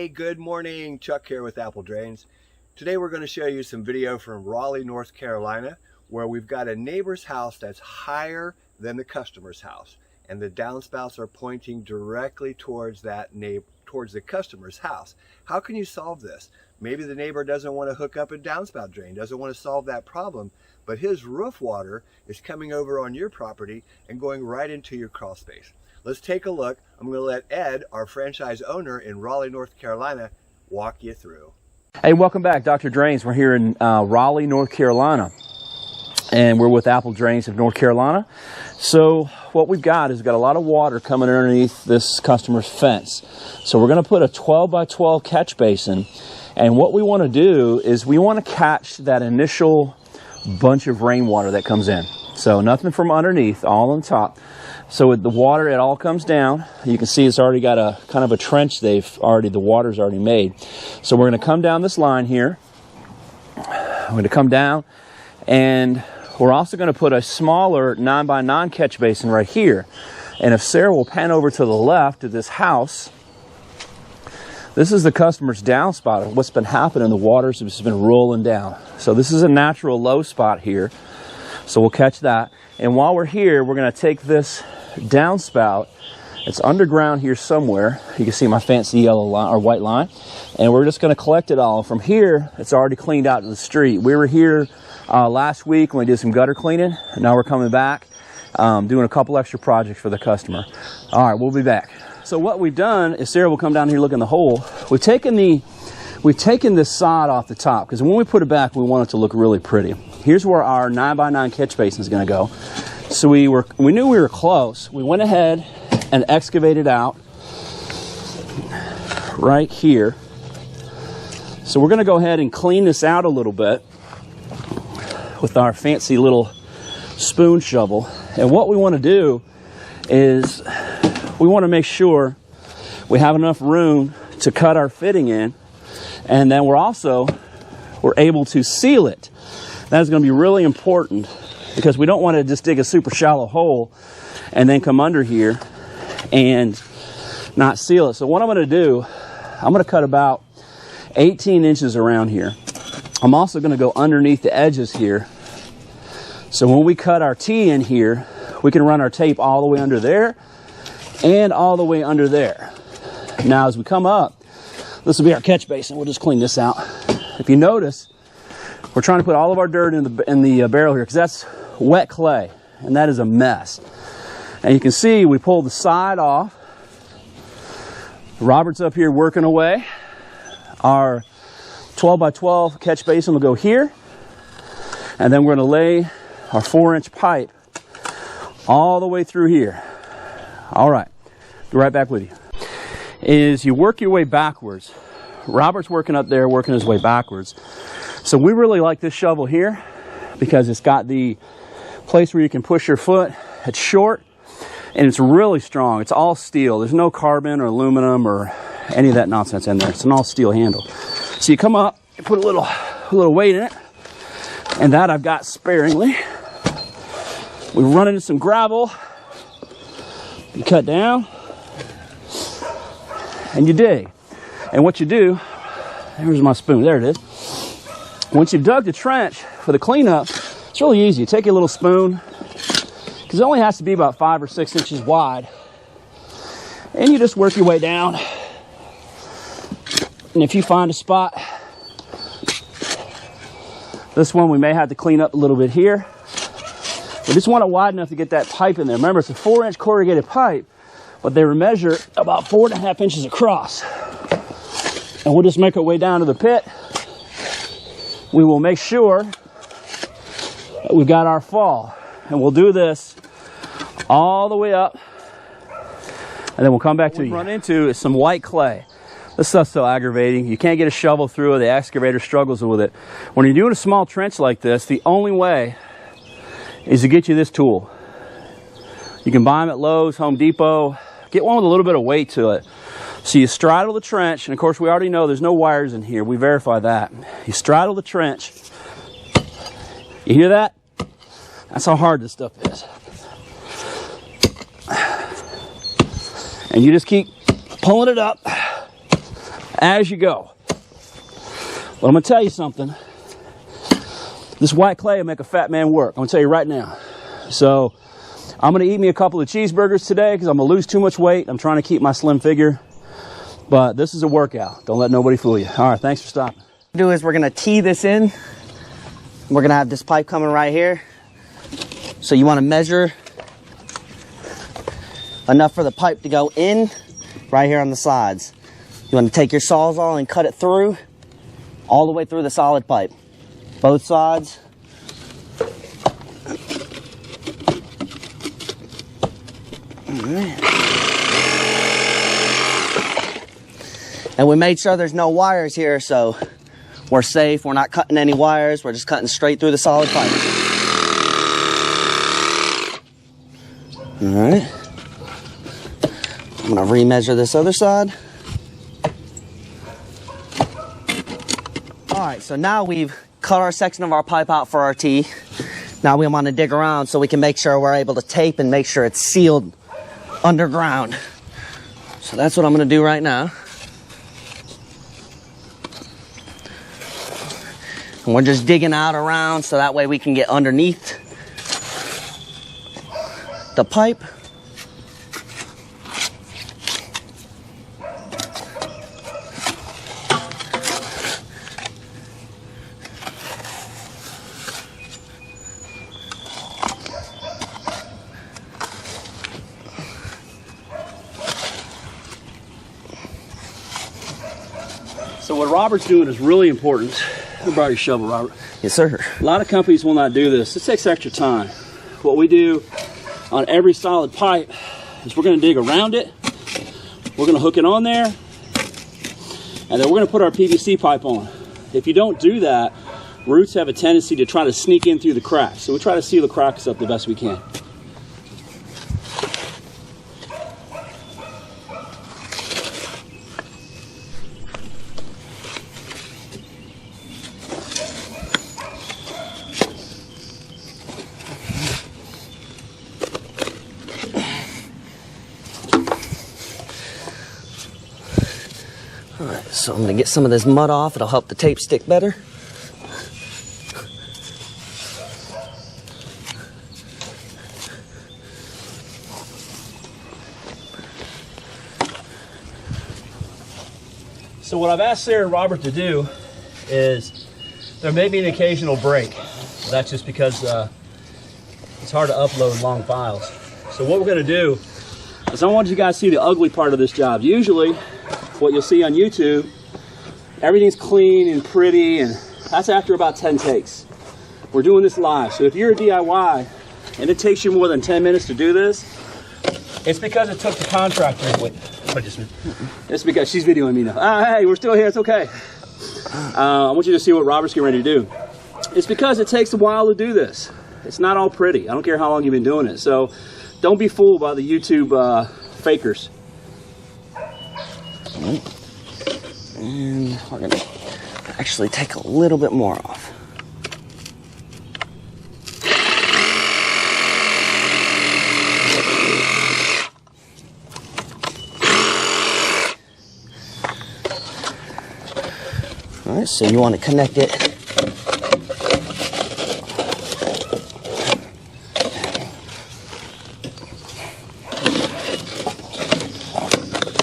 Hey, good morning. Chuck here with Apple Drains. Today we're going to show you some video from Raleigh, North Carolina, where we've got a neighbor's house that's higher than the customer's house, and the downspouts are pointing directly towards towards the customer's house. How can you solve this? Maybe the neighbor doesn't want to hook up a downspout drain, doesn't want to solve that problem, but his roof water is coming over on your property and going right into your crawl space. Let's take a look. I'm going to let Ed, our franchise owner in Raleigh, North Carolina, walk you through. Hey, welcome back, Dr. Drains. We're here in Raleigh, North Carolina, and we're with Apple Drains of North Carolina. So what we've got is a lot of water coming underneath this customer's fence. So we're going to put a 12 by 12 catch basin, and what we want to do is we want to catch that initial bunch of rainwater that comes in. So nothing from underneath, all on top. So with the water, it all comes down. You can see it's already got a kind of a trench the water's already made. So we're going to come down this line here. We're going to come down, and we're also going to put a smaller 9 by 9 catch basin right here. And if Sarah will pan over to the left of this house, this is the customer's downspout. What's been happening, the water's just been rolling down. So this is a natural low spot here. So we'll catch that. And while we're here, we're going to take this downspout. It's underground here somewhere. You can see my fancy yellow line or white line. And we're just going to collect it all. From here, it's already cleaned out to the street. We were here last week when we did some gutter cleaning. And now we're coming back, doing a couple extra projects for the customer. All right, we'll be back. So what we've done is Sarah will come down here, look in the hole. We've taken this sod off the top, because when we put it back, we want it to look really pretty. Here's where our 9 by 9 catch basin is going to go. So we knew we were close. We went ahead and excavated out right here. So we're going to go ahead and clean this out a little bit with our fancy little spoon shovel. And what we want to do is we want to make sure we have enough room to cut our fitting in, and then we're able to seal it. That is going to be really important, because we don't want to just dig a super shallow hole and then come under here and not seal it. So what I'm going to do, I'm going to cut about 18 inches around here. I'm also going to go underneath the edges here. So when we cut our T in here, we can run our tape all the way under there and all the way under there. Now as we come up, this will be our catch basin. We'll just clean this out. If you notice, we're trying to put all of our dirt in the barrel here, because that's wet clay, and that is a mess. And you can see we pulled the side off. Robert's up here working away. Our 12 by 12 catch basin will go here, and then we're going to lay our 4-inch pipe all the way through here. All right, be right back with you. Is you work your way backwards. Robert's working up there, working his way backwards. So we really like this shovel here because it's got the place where you can push your foot. It's short and it's really strong. It's all steel. There's no carbon or aluminum or any of that nonsense in there. It's an all steel handle. So you come up, you put a little weight in it, and that I've got sparingly. We run into some gravel, you cut down, and you dig. And what you do, here's my spoon, there it is. Once you've dug the trench for the cleanup, it's really easy. You take a little spoon, because it only has to be about 5 or 6 inches wide, and you just work your way down. And if you find a spot, this one we may have to clean up a little bit here. We just want it wide enough to get that pipe in there. Remember, it's a 4-inch corrugated pipe, but they measure about 4.5 inches across. And we'll just make our way down to the pit. We will make sure that we've got our fall. And we'll do this all the way up. And then we'll come back to you. What we run into is some white clay. This stuff's so aggravating. You can't get a shovel through it. The excavator struggles with it. When you're doing a small trench like this, the only way is to get you this tool. You can buy them at Lowe's, Home Depot. Get one with a little bit of weight to it. So you straddle the trench, and of course we already know there's no wires in here. We verify that. You straddle the trench. You hear that? That's how hard this stuff is. And you just keep pulling it up as you go. But I'm gonna tell you something. This white clay will make a fat man work. I'm gonna tell you right now. So I'm gonna eat me a couple of cheeseburgers today because I'm gonna lose too much weight. I'm trying to keep my slim figure. But this is a workout. Don't let nobody fool you. All right, thanks for stopping. What we'll do is we're gonna tee this in. We're gonna have this pipe coming right here. So you wanna measure enough for the pipe to go in right here on the sides. You wanna take your Sawzall and cut it through, all the way through the solid pipe. Both sides. All right. And we made sure there's no wires here, so we're safe. We're not cutting any wires. We're just cutting straight through the solid pipe. All right. I'm gonna remeasure this other side. All right, so now we've cut our section of our pipe out for our tee. Now we want to dig around so we can make sure we're able to tape and make sure it's sealed underground. So that's what I'm going to do right now. And we're just digging out around so that way we can get underneath the pipe. So what Robert's doing is really important. I brought your shovel, Robert. Yes, sir. A lot of companies will not do this. This takes extra time. What we do on every solid pipe is we're going to dig around it. We're going to hook it on there. And then we're going to put our PVC pipe on. If you don't do that, roots have a tendency to try to sneak in through the cracks. So we try to seal the cracks up the best we can. All right, so I'm gonna get some of this mud off. It'll help the tape stick better. So what I've asked Sarah and Robert to do is there may be an occasional break. That's just because it's hard to upload long files. So what we're going to do is I want you guys to see the ugly part of this job. Usually what you'll see on YouTube, everything's clean and pretty, and that's after about 10 takes. We're doing this live. So if you're a DIY and it takes you more than 10 minutes to do this, it's because it took the contractor. Wait, it's because she's videoing me now. Hey, we're still here. It's okay. I want you to see what Robert's getting ready to do. It's because it takes a while to do this. It's not all pretty. I don't care how long you've been doing it. So don't be fooled by the YouTube fakers. And we're gonna actually take a little bit more off. All right, so you want to connect it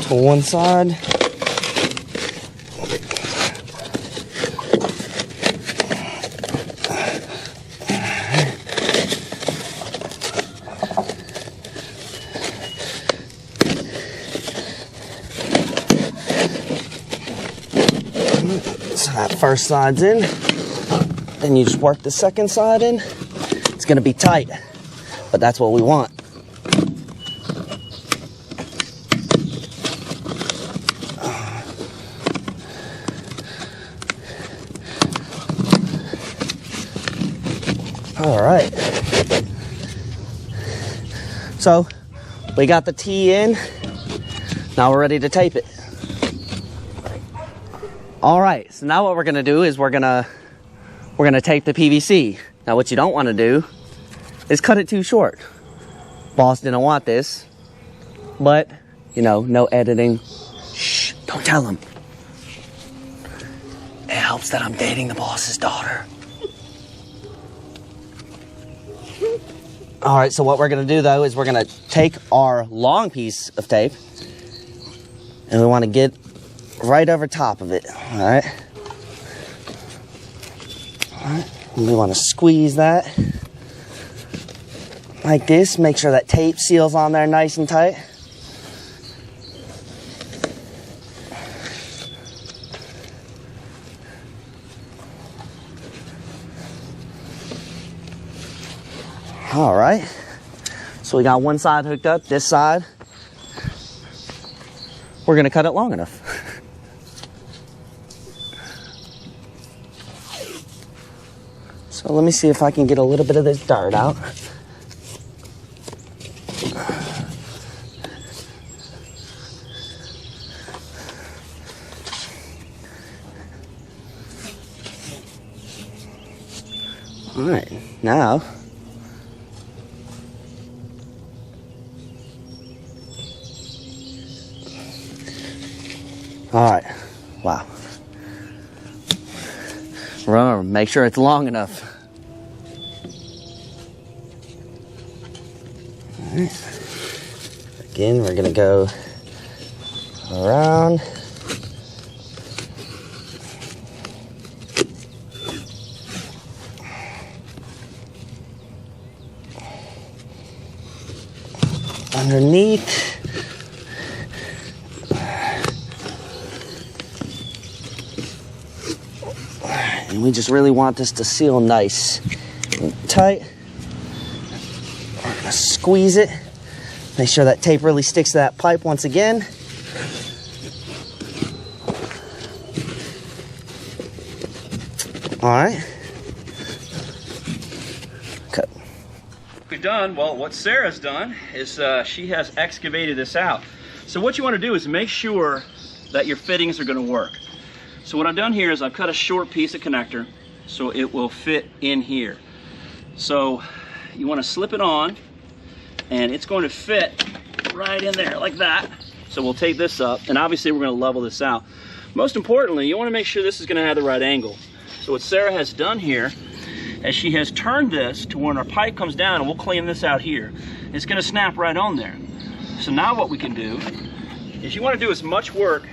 to one side. So that first side's in, then you just work the second side in. It's gonna be tight, but that's what we want. All right. So we got the tee in. Now we're ready to tape it. All right, so now what we're gonna do is we're gonna tape the PVC. Now what you don't wanna do is cut it too short. Boss didn't want this, but you know, no editing. Shh, don't tell him. helps that I'm dating the boss's daughter. All right, so what we're gonna do though is we're gonna take our long piece of tape and we wanna get right over top of it, all right? All right, and we wanna squeeze that like this, make sure that tape seals on there nice and tight. All right, so we got one side hooked up, this side, we're gonna cut it long enough. So let me see if I can get a little bit of this dirt out. All right, now, all right, wow. Remember, make sure it's long enough. All right. Again, we're gonna go around. Underneath. And we just really want this to seal nice and tight. We're gonna squeeze it. Make sure that tape really sticks to that pipe once again. All right. Cut. We've done, well, what Sarah's done is she has excavated this out. So what you want to do is make sure that your fittings are going to work. So what I've done here is I've cut a short piece of connector so it will fit in here. So you want to slip it on and it's going to fit right in there like that. So we'll take this up and obviously we're going to level this out. Most importantly, you want to make sure this is going to have the right angle. So what Sarah has done here is she has turned this to when our pipe comes down, and we'll clean this out here. It's going to snap right on there. So now what we can do is you want to do as much work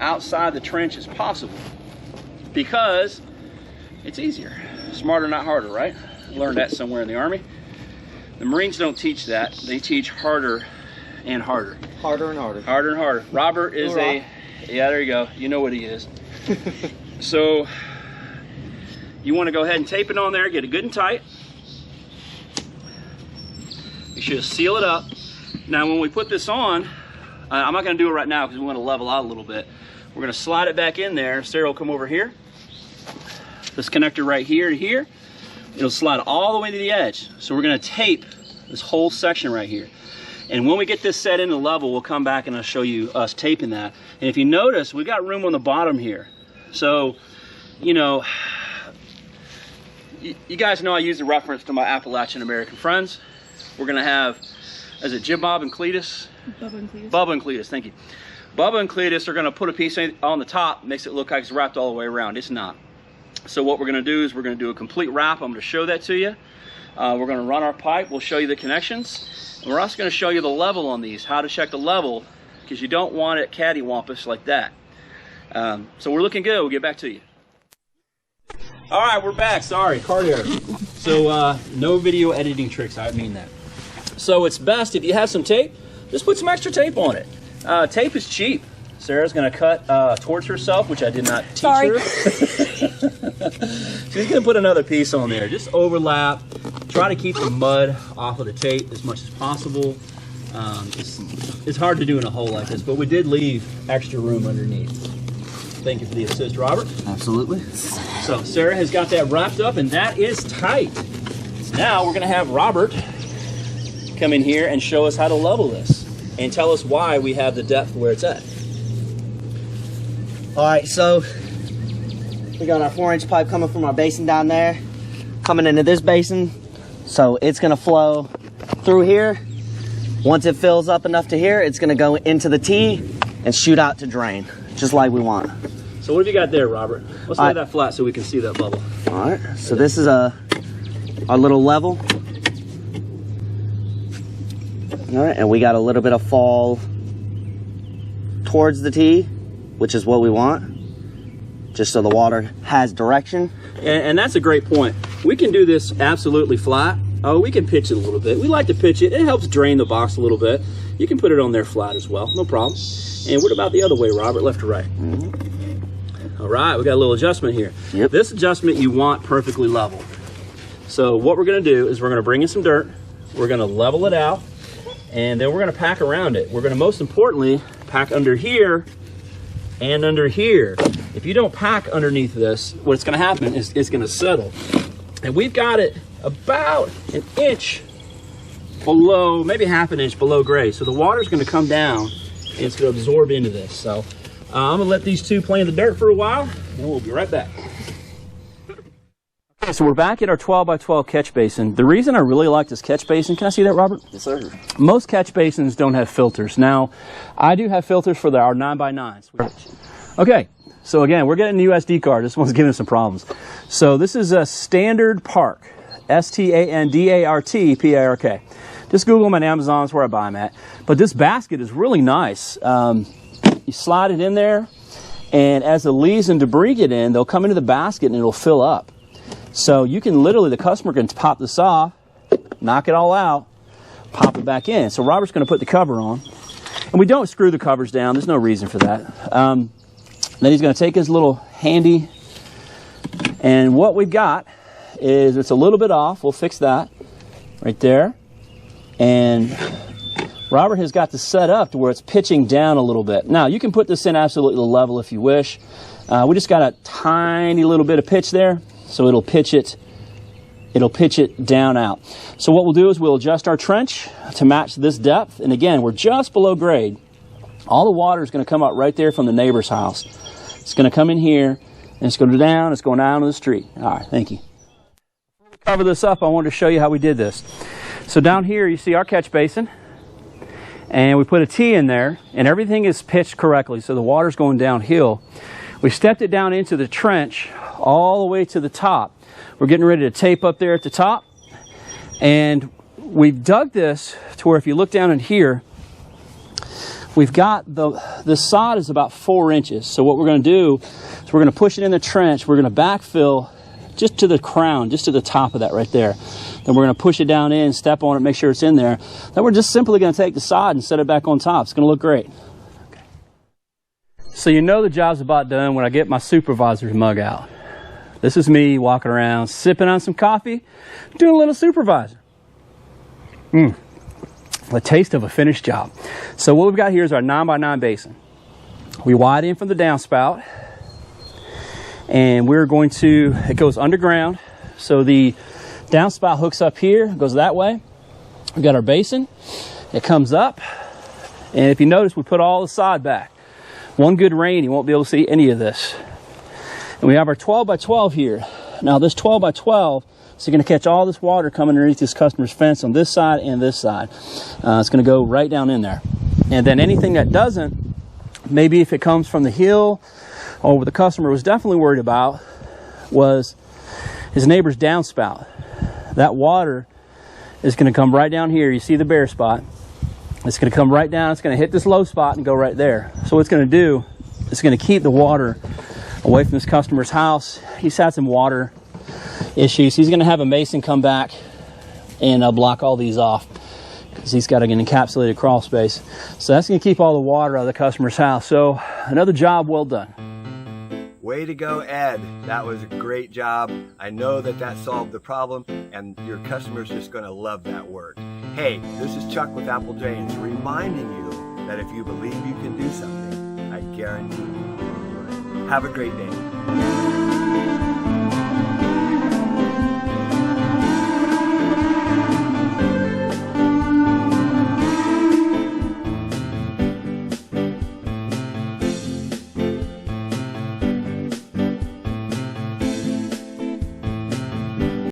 outside the trench as possible because it's easier. Smarter, not harder, right? I learned that somewhere in the Army. The Marines don't teach that. They teach harder and harder. Harder and harder. Harder and harder. Robert is yeah, there you go. You know what he is. So you want to go ahead and tape it on there, get it good and tight. You should seal it up. Now when we put this on, I'm not going to do it right now because we want to level out a little bit. We're going to slide it back in there. Sarah will come over here. This connector right here to here. It'll slide all the way to the edge. So we're going to tape this whole section right here. And when we get this set into level, we'll come back and I'll show you us taping that. And if you notice, we've got room on the bottom here. So, you know, you guys know I use the reference to my Appalachian American friends. We're going to have, is it Jim Bob and Cletus? Bubba and Cletus. Bubba and Cletus, thank you. Bubba and Cletus are going to put a piece on the top, makes it look like it's wrapped all the way around. It's not. So what we're going to do is we're going to do a complete wrap. I'm going to show that to you. We're going to run our pipe. We'll show you the connections. And we're also going to show you the level on these, how to check the level, because you don't want it cattywampus like that. So we're looking good. We'll get back to you. All right, we're back. Sorry, card error. So no video editing tricks. I mean that. So it's best if you have some tape, just put some extra tape on it. Tape is cheap. Sarah's going to cut towards herself, which I did not teach her. She's going to put another piece on there. Just overlap. Try to keep the mud off of the tape as much as possible. It's hard to do in a hole like this, but we did leave extra room underneath. Thank you for the assist, Robert. Absolutely. So Sarah has got that wrapped up, and that is tight. Now we're going to have Robert come in here and show us how to level this and tell us why we have the depth where it's at. All right, so we got our 4-inch pipe coming from our basin down there, coming into this basin. So it's gonna flow through here. Once it fills up enough to here, it's gonna go into the T and shoot out to drain, just like we want. So what have you got there, Robert? Let's lay that flat so we can see that bubble. All right, so this is our little level. All right, and we got a little bit of fall towards the tee, which is what we want, just so the water has direction. And that's a great point. We can do this absolutely flat. Oh, we can pitch it a little bit. We like to pitch it. It helps drain the box a little bit. You can put it on there flat as well, no problem. And what about the other way, Robert, left or right? All right, we got a little adjustment here. Yep. This adjustment you want perfectly level. So what we're gonna do is we're gonna bring in some dirt, we're gonna level it out, and then we're gonna pack around it. We're gonna, most importantly, pack under here and under here. If you don't pack underneath this, what's gonna happen is it's gonna settle. And we've got it about an inch below, maybe half an inch below grade. So the water's gonna come down and it's gonna absorb into this. So I'm gonna let these two play in the dirt for a while, and we'll be right back. Okay, so we're back at our 12 by 12 catch basin. The reason I really like this catch basin, can I see that, Robert? Yes, sir. Most catch basins don't have filters. Now, I do have filters for our 9 by 9s. Okay, so again, we're getting the USD card. This one's giving us some problems. So this is a Standard Park, S-T-A-N-D-A-R-T-P-A-R-K. Just Google them on Amazon, that's where I buy them at. But this basket is really nice. You slide it in there, and as the leaves and debris get in, they'll come into the basket and it'll fill up. So you can literally, the customer can pop this off, knock it all out, pop it back in. So Robert's going to put the cover on. And we don't screw the covers down. There's no reason for that. Then he's going to take his little handy, and what we've got is it's a little bit off. We'll fix that right there. And Robert has got this set up to where it's pitching down a little bit. Now, you can put this in absolutely level if you wish. We just got a tiny little bit of pitch there, so it'll pitch it down out. So what we'll do is we'll adjust our trench to match this depth. And again, we're just below grade. All the water is going to come out right there from the neighbor's house. It's going to come in here, and it's going to go down. It's going down to the street. All right, thank you. Before we cover this up, I wanted to show you how we did this. So down here, you see our catch basin. And we put a T in there, and everything is pitched correctly, so the water's going downhill. We stepped it down into the trench all the way to the top. We're getting ready to tape up there at the top, and we've dug this to where if you look down in here, we've got the sod is about 4 inches. So what we're going to do is we're going to push it in the trench. We're going to backfill just to the crown, just to the top of that right there. Then we're going to push it down in, step on it, make sure it's in there. Then we're just simply going to take the sod and set it back on top. It's going to look great. Okay. So you know the job's about done when I get my supervisor's mug out. This is me walking around, sipping on some coffee, doing a little supervisor. The taste of a finished job. So what we've got here is our 9 by 9 basin. We wide in from the downspout, and we're going to, it goes underground. So the downspout hooks up here, goes that way. We've got our basin. It comes up, and if you notice, we put all the sod back. One good rain, you won't be able to see any of this. And we have our 12 by 12 here. Now this 12 by 12, so you're going to catch all this water coming underneath this customer's fence on this side and this side. It's going to go right down in there. And then anything that doesn't, maybe if it comes from the hill, or what the customer was definitely worried about was his neighbor's downspout. That water is going to come right down here. You see the bare spot. It's going to come right down. It's going to hit this low spot and go right there. So what it's going to do, it's going to keep the water away from this customer's house. He's had some water issues. He's going to have a mason come back and block all these off because he's got an encapsulated crawl space. So that's going to keep all the water out of the customer's house. So another job well done. Way to go, Ed. That was a great job. I know that solved the problem, and your customer's just going to love that work. Hey, this is Chuck with Apple Drains, reminding you that if you believe you can do something, I guarantee you will. Have a great day.